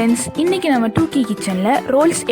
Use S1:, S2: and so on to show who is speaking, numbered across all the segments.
S1: Friends, இன்னைக்கு நம்ம 2K கிச்சன்ல ரோல்ஸ்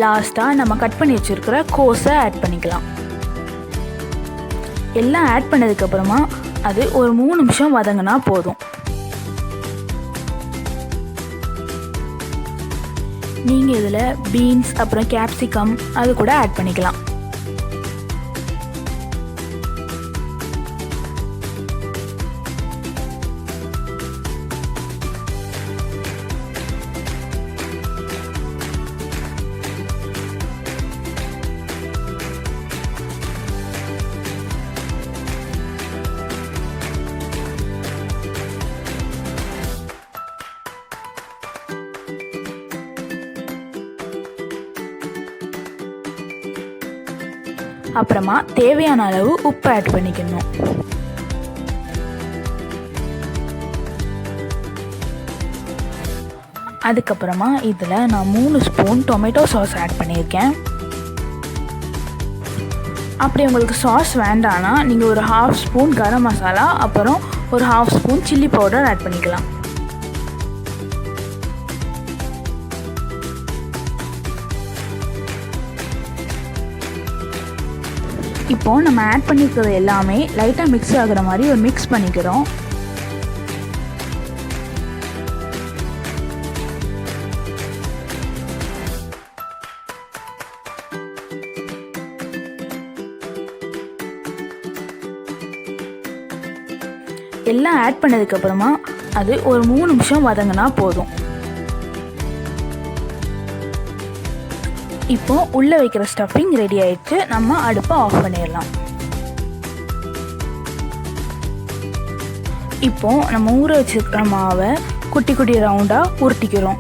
S1: லாஸ்ட்டாக நம்ம கட் பண்ணி வச்சுருக்கிற கோஸை ஆட் பண்ணிக்கலாம். எல்லாம் ஆட் பண்ணதுக்கப்புறமா அது ஒரு 3 நிமிஷம் வதங்கினா போதும். நீங்கள் இதில் பீன்ஸ் அப்புறம் கேப்சிகம் அது கூட ஆட் பண்ணிக்கலாம். அப்புறமா தேவையான அளவு உப்பு ஆட் பண்ணிக்கணும். அதுக்கப்புறமா இதில் நான் 3 ஸ்பூன் டொமேட்டோ சாஸ் ஆட் பண்ணியிருக்கேன். அப்படி உங்களுக்கு சாஸ் வேண்டான்னா நீங்கள் ஒரு 1/2 ஸ்பூன் கரம் மசாலா அப்புறம் ஒரு 1/2 ஸ்பூன் சில்லி பவுடர் ஆட் பண்ணிக்கலாம். இப்போது நம்ம ஆட் பண்ணிக்கிறது எல்லாமே லைட்டாக மிக்ஸ் ஆகிற மாதிரி ஒரு மிக்ஸ் பண்ணிக்கிறோம். எல்லாம் ஆட் பண்ணதுக்கப்புறமா அது ஒரு 3 நிமிஷம் வதங்கினா போதும். இப்போ உள்ளே வைக்கிற ஸ்டஃபிங் ரெடி ஆயிடுச்சு. நம்ம அடுப்பை ஆஃப் பண்ணிடலாம். இப்போ நம்ம ஊற வச்சிருக்கிற மாவை குட்டி குட்டி ரவுண்டாக உருட்டிக்கிறோம்.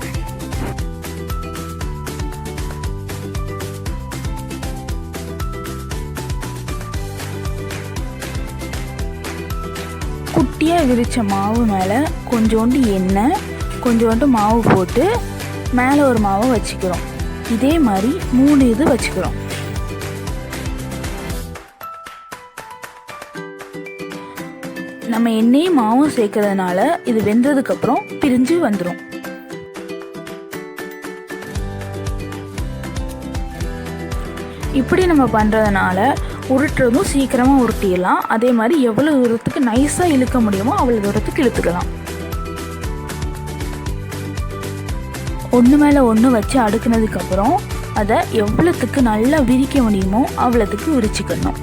S1: குட்டியாக விரித்த மாவு மேலே கொஞ்சோண்டு எண்ணெய், கொஞ்சோண்டு மாவு போட்டு மேலே ஒரு மாவை வச்சுக்கிறோம். இதே மாதிரி 3 இது வச்சுக்கிறோம். நம்ம எண்ணெயும் மாவும் சேர்க்கறதுனால இது வெந்ததுக்கப்புறம் பிரிஞ்சு வந்துடும். இப்படி நம்ம பண்ணுறதுனால உருட்டுறதும் சீக்கிரமாக உருட்டிடலாம். அதே மாதிரி எவ்வளோ தூரத்துக்கு நைஸாக இழுக்க முடியுமோ அவ்வளோ தூரத்துக்கு இழுத்துக்கலாம். ஒன்று மேலே ஒன்று வச்சு அடுக்குனதுக்கப்புறம் அதை எவ்வளோத்துக்கு நல்லா விரிக்க முடியுமோ அவ்வளோத்துக்கு விரிச்சிக்கணும்.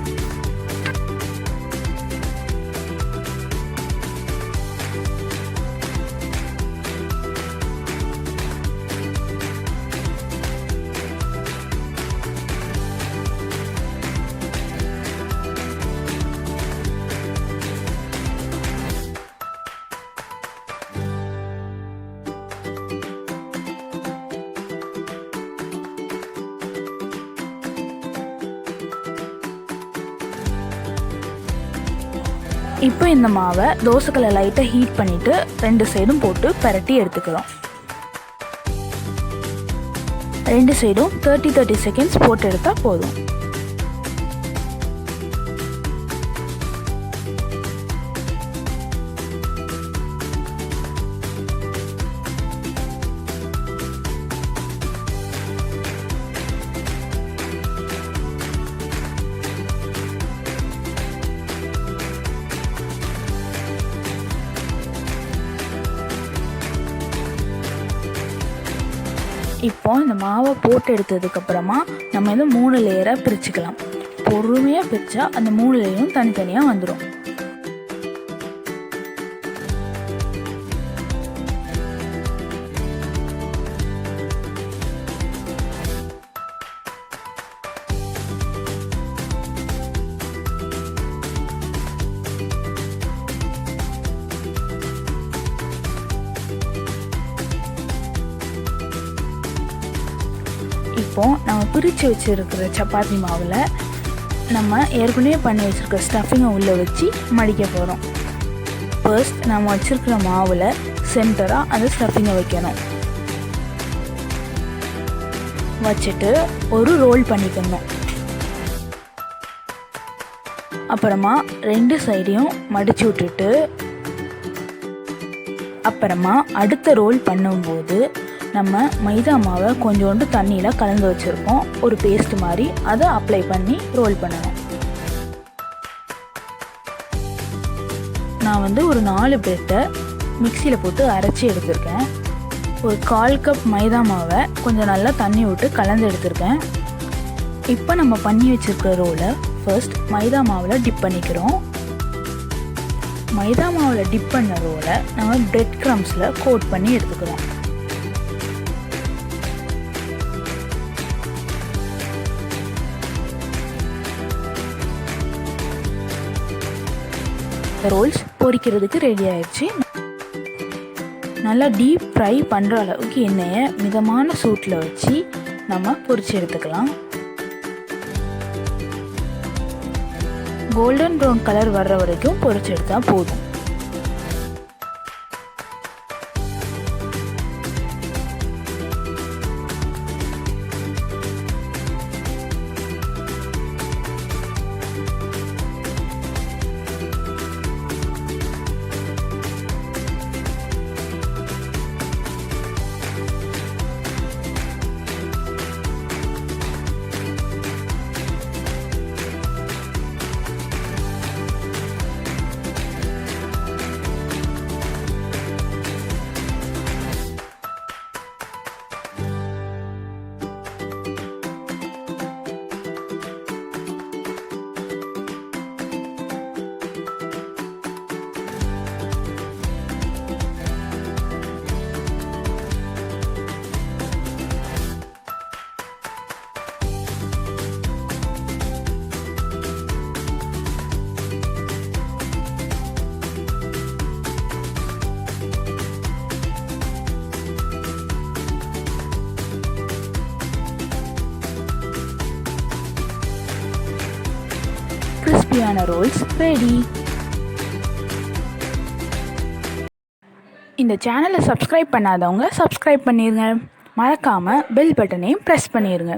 S1: இப்போ இந்த மாவை தோசைக்கல்லை லைட்டாக ஹீட் பண்ணிவிட்டு 2 சைடும் போட்டு பரட்டி எடுத்துக்கிறோம். 2 சைடும் 30 செகண்ட்ஸ் போட்டு எடுத்தால் போதும். இப்போ இந்த மாவை போட்டு எடுத்ததுக்கப்புறமா நம்ம இந்த 3 லேயராக பிரிச்சுக்கலாம். பொறுமையாக பிரித்தா அந்த 3 லேயரும் தனித்தனியாக வந்துடும். இப்போ நம்ம பிரித்து வச்சுருக்கிற சப்பாத்தி மாவில் நம்ம ஏற்கனவே பண்ணி வச்சுருக்கிற ஸ்டஃபிங்கை உள்ளே வச்சு மடிக்க போகிறோம். ஃபர்ஸ்ட் நம்ம வச்சுருக்கிற மாவில் சென்டராக அந்த ஸ்டஃபிங்கை வைக்கணும். வச்சுட்டு ஒரு ரோல் பண்ணிக்கணும். அப்புறமா 2 சைடையும் மடித்து விட்டுட்டு அப்புறமா அடுத்த ரோல் பண்ணும்போது நம்ம மைதா மாவை கொஞ்சோண்டு தண்ணியில் கலந்து வச்சுருக்கோம், ஒரு பேஸ்ட் மாதிரி. அதை அப்ளை பண்ணி ரோல் பண்ணணும். நான் ஒரு 4 பிரெட்டை மிக்சியில் போட்டு அரைச்சி எடுத்திருக்கேன். ஒரு 1/4 கப் மைதா மாவை கொஞ்சம் நல்லா தண்ணி விட்டு கலந்து எடுத்திருக்கேன். இப்போ நம்ம பண்ணி வச்சுருக்கிற ரோலை ஃபர்ஸ்ட் மைதா மாவில் டிப் பண்ணிக்கிறோம். மைதா மாவில் டிப் பண்ண ரோலை நம்ம பிரெட் க்ரம்ஸில் கோட் பண்ணி எடுத்துக்கிறோம். ரோல்ஸ் பொரிக்கிறதுக்கு ரெடி ஆயிடுச்சு. நல்லா டீப் ஃப்ரை பண்ணுற அளவுக்கு எண்ணெயை மிதமான சூட்டில் வச்சு நம்ம பொரிச்சு எடுத்துக்கலாம். கோல்டன் ப்ரௌன் கலர் வர்ற வரைக்கும் பொரிச்சு எடுத்தால் போதும். டேஸ்டியான ரோல்ஸ் ரெடி. இந்த சேனலை சப்ஸ்கிரைப் பண்ணாதவங்க சப்ஸ்கிரைப் பண்ணிடுங்க. மறக்காமல் பெல் பட்டனையும் ப்ரெஸ் பண்ணிடுங்க.